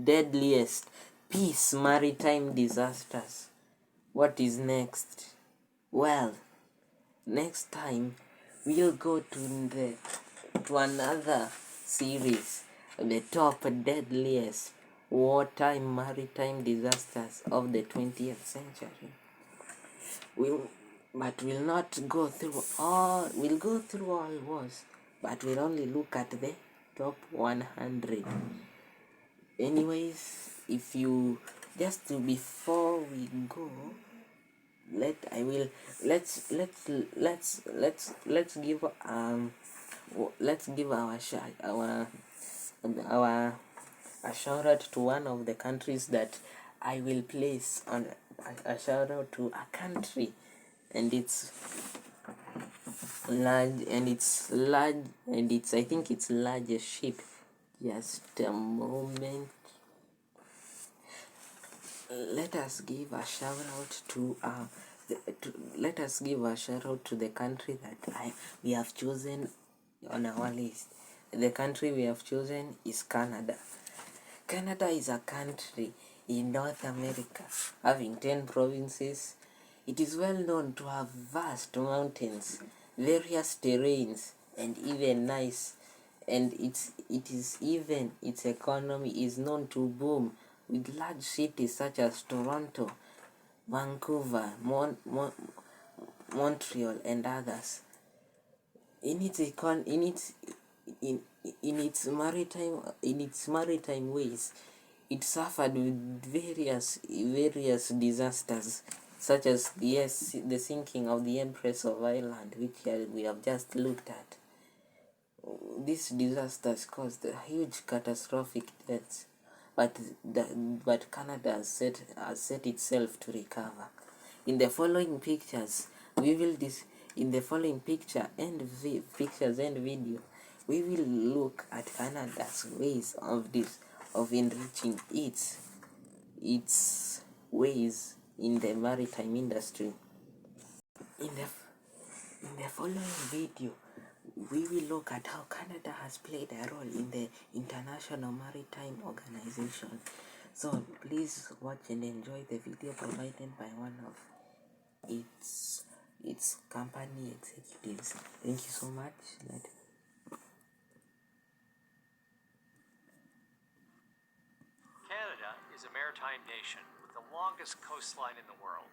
deadliest peace maritime disasters. What is next? Well, next time we'll go to another series, the top deadliest wartime maritime disasters of the 20th century. We'll not go through all. We'll go through all wars, but we'll only look at the top 100. Anyways, if you just to before we go, let's give our a shout out to one of the countries that I will place on a shout out to a country, and it's large, and it's I think it's largest ship. Just a moment. Let us give a shout out to the country that we have chosen on our list. The country we have chosen is Canada. Canada is a country in North America having 10 provinces. It is well known to have vast mountains, various terrains, and even its economy is known to boom with large cities such as Toronto, Vancouver, Montreal, and others. In its maritime ways, it suffered with various disasters, such as the sinking of the Empress of Ireland, which we have just looked at. These disasters caused huge catastrophic deaths, but Canada has set itself to recover. In the following pictures, pictures and video, we will look at Canada's ways of enriching its ways in the maritime industry. In the following video, we will look at how Canada has played a role in the International Maritime Organization. So please watch and enjoy the video provided by one of its company executives. Thank you so much. Canada is a maritime nation with the longest coastline in the world,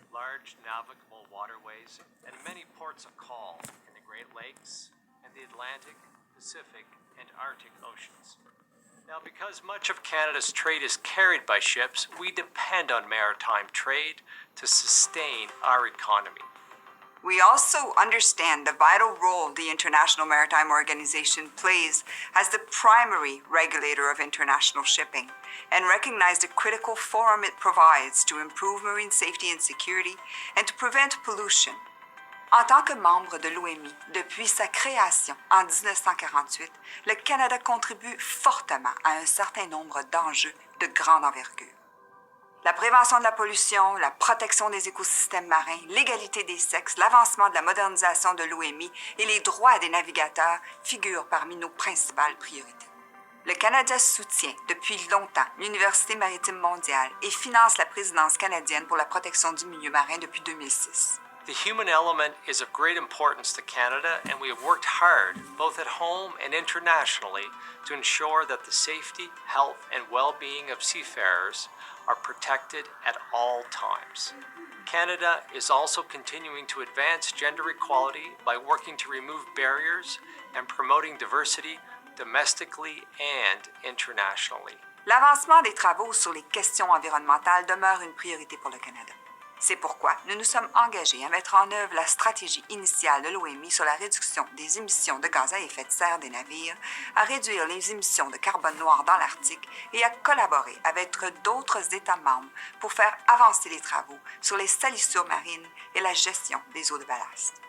large navigable waterways, and many ports of call in the Great Lakes and the Atlantic, Pacific, and Arctic Oceans. Now, because much of Canada's trade is carried by ships, we depend on maritime trade to sustain our economy. We also understand the vital role the International Maritime Organization plays as the primary regulator of international shipping, and recognize the critical forum it provides to improve marine safety and security and to prevent pollution. En tant que membre de l'OMI depuis sa création en 1948, le Canada contribue fortement à un certain nombre d'enjeux de grande envergure. La prévention de la pollution, la protection des écosystèmes marins, l'égalité des sexes, l'avancement de la modernisation de l'OMI et les droits des navigateurs figurent parmi nos principales priorités. Le Canada soutient depuis longtemps l'Université maritime mondiale et finance la présidence canadienne pour la protection du milieu marin depuis 2006. The human element is of great importance to Canada, and we have worked hard, both at home and internationally, to ensure that the safety, health, and well-being of seafarers are protected at all times. Canada is also continuing to advance gender equality by working to remove barriers and promoting diversity domestically and internationally. L'avancement des travaux sur les questions environnementales demeure une priorité pour le Canada. C'est pourquoi nous nous sommes engagés à mettre en œuvre la stratégie initiale de l'OMI sur la réduction des émissions de gaz à effet de serre des navires, à réduire les émissions de carbone noir dans l'Arctique et à collaborer avec d'autres États membres pour faire avancer les travaux sur les salissures marines et la gestion des eaux de ballast.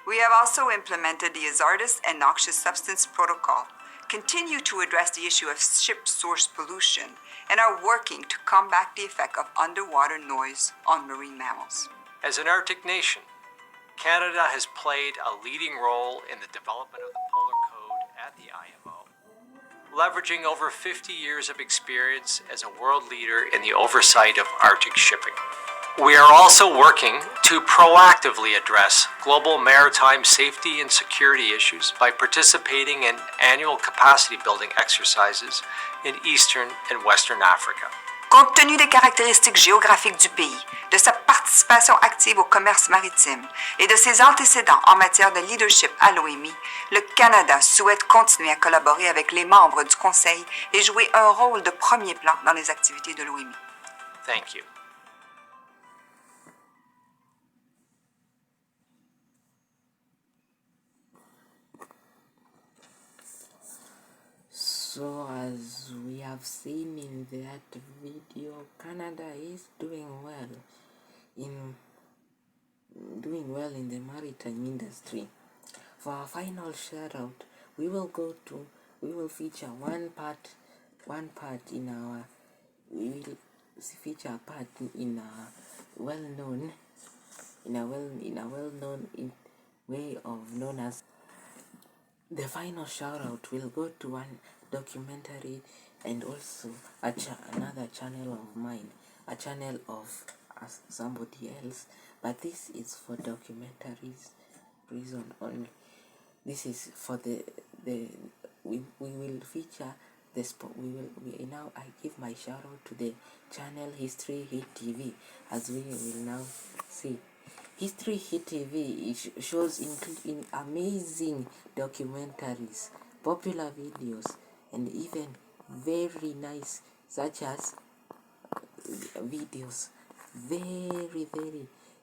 We have also implemented the Hazardous and Noxious Substance Protocol, continue to address the issue of ship source pollution, and are working to combat the effect of underwater noise on marine mammals. As an Arctic nation, Canada has played a leading role in the development of the Polar Code at the IMO, leveraging over 50 years of experience as a world leader in the oversight of Arctic shipping. We are also working to proactively address global maritime safety and security issues by participating in annual capacity building exercises in Eastern and Western Africa. Compte tenu des caractéristiques géographiques du pays, de sa participation active au commerce maritime et de ses antécédents en matière de leadership à l'OMI, le Canada souhaite continuer à collaborer avec les membres du Conseil et jouer un rôle de premier plan dans les activités de l'OMI. Thank you. So as we have seen in that video, Canada is doing well in the maritime industry. For our final shout out, we will feature one part in our well-known way of known as. The final shout out will go to one documentary and also another channel of mine, a channel of somebody else, but this is for documentaries reason only. This is for we will feature the spot. Now I give my shout out to the channel History Hit TV, as we will now see. History Hit TV shows in amazing documentaries, popular videos, and even very nice, such as videos,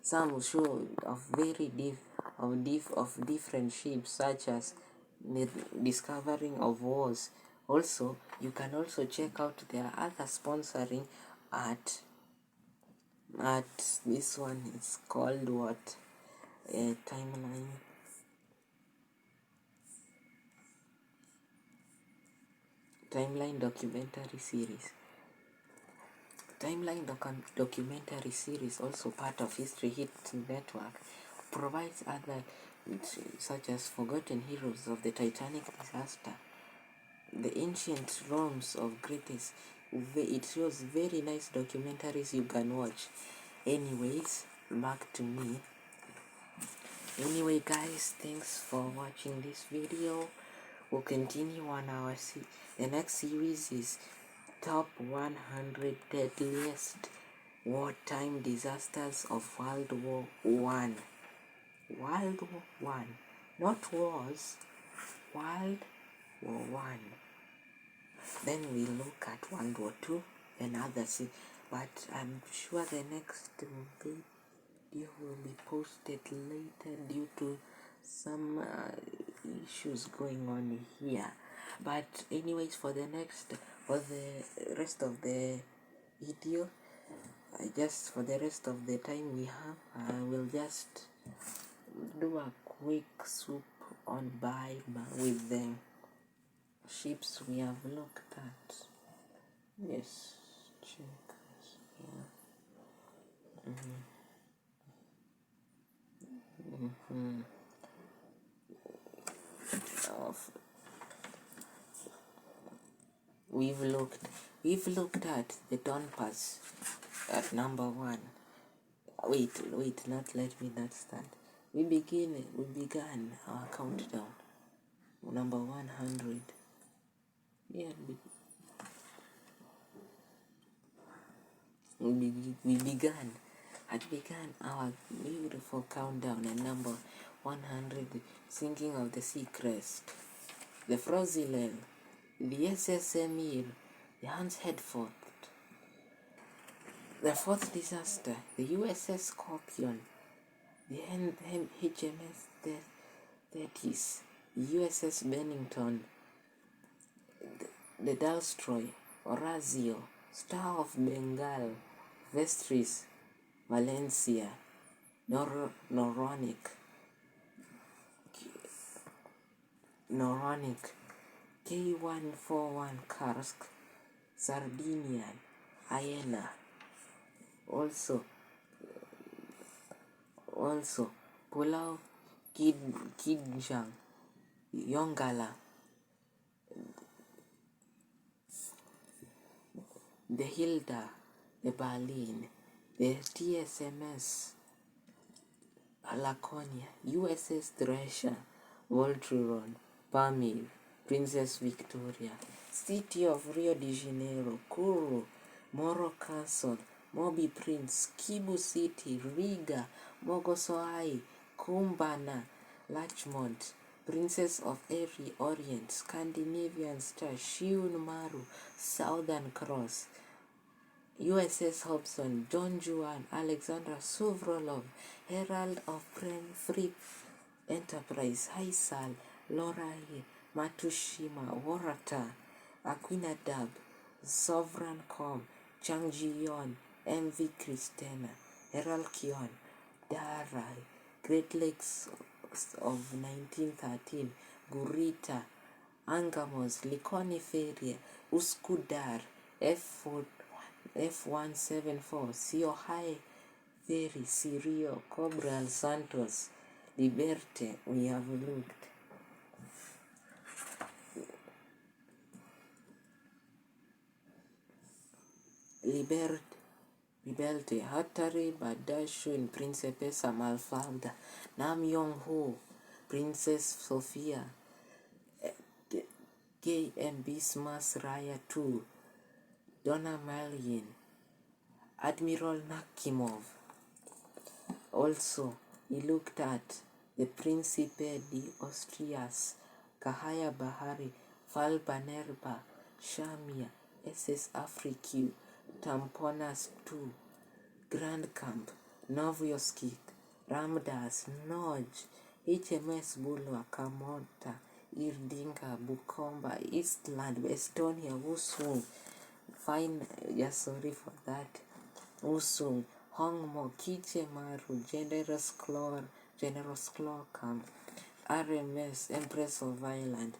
some show of different ships, such as the discovering of wars. Also, you can also check out their other sponsoring at this one. It's called what? Timeline documentary series. Timeline documentary series, also part of History Hit Network, provides other such as Forgotten Heroes of the Titanic disaster, the ancient Rome's of Greece. It shows very nice documentaries you can watch. Anyways, back to me. Anyway guys, thanks for watching this video. We'll continue on our the next series is top 100 deadliest wartime disasters of World War One. World War One, not wars. World War One. Then we look at World War Two and others. But I'm sure the next video will be posted later due to some issues going on here. But anyways, for the rest of the video, for the rest of the time we have, I will just do a quick swoop on by with the ships we have looked at. Yes, check this here. We've looked at the Don Pass at number 1. Wait, let me not start. We began our countdown. Number 100. Yeah, we began our beautiful countdown at number 100, sinking of the sea crest, the Frozilel, the SS Emir, the Hans Hedford, the fourth disaster, the USS Scorpion, the HMS Thetis, the USS Bennington, the Dalstroy, Orazio, Star of Bengal, Vestris, Valencia, Noronic, K141 Karsk, Sardinian, Iena, also Pulau Kijang, Yongala, the Hilda, the Berlin, the TSMS Laconia, USS Thresher, Voltron, Pamir, Princess Victoria, City of Rio de Janeiro, Kuru, Moro Castle, Moby Prince, Kibu City, Riga, Mogosoai, Kumbana, Larchmont, Princess of Airy Orient, Scandinavian Star, Shiun Maru, Southern Cross, USS Hobson, John Juan, Alexandra Suvrolov, Herald of Free Enterprise, Haisal, Lorai, Matushima, Warata, Aquinadab, Sovereign Com, Changjiyon, MV Christina, Herald Kion, Darai, Great Lakes of 1913, Gurita, Angamos, Likoni Feria, Uskudar, F174, Siohai Ferry, Sirio, Cobral Santos, Liberte, we have looked. Liberte, Hatari, Badashun, Principessa Malfalda, Nam Yong Ho, Princess Sophia, K.M. Bismas Raya 2, Donna Malyin, Admiral Nakimov. Also, he looked at the Principe de Austrias, Kahaya Bahari, Val Banerba, Shamia, SS Afrique, Tamponas 2, Grand Camp, Novioskik, Ramdas, Noj, HMS Bulwa, Kamota, Irdinka, Bukomba, Eastland, Estonia, Usung, fine, yeah, sorry for that, Usung, Hongmo, Kichemaru, Generous Clorcam, RMS, Empress of Ireland,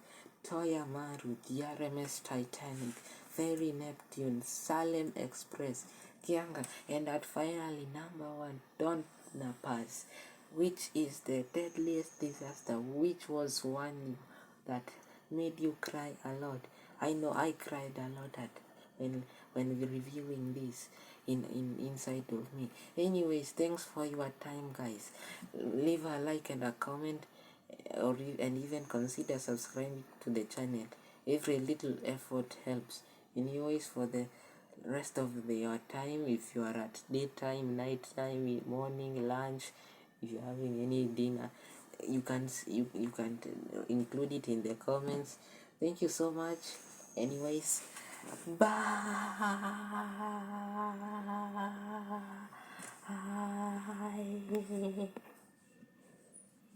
Toya Maru, the RMS Titanic, Ferry Neptune, Salem Express, Kianga, and at finally number 1, Don't Napas, which is the deadliest disaster, which was one that made you cry a lot. I know I cried a lot at when reviewing this inside of me. Anyways, thanks for your time, guys. Leave a like and a comment, and even consider subscribing to the channel. Every little effort helps. Anyways, for the rest of your time, if you are at daytime, nighttime, morning, lunch, if you're having any dinner, you can include it in the comments. Thank you so much. Anyways, bye.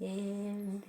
And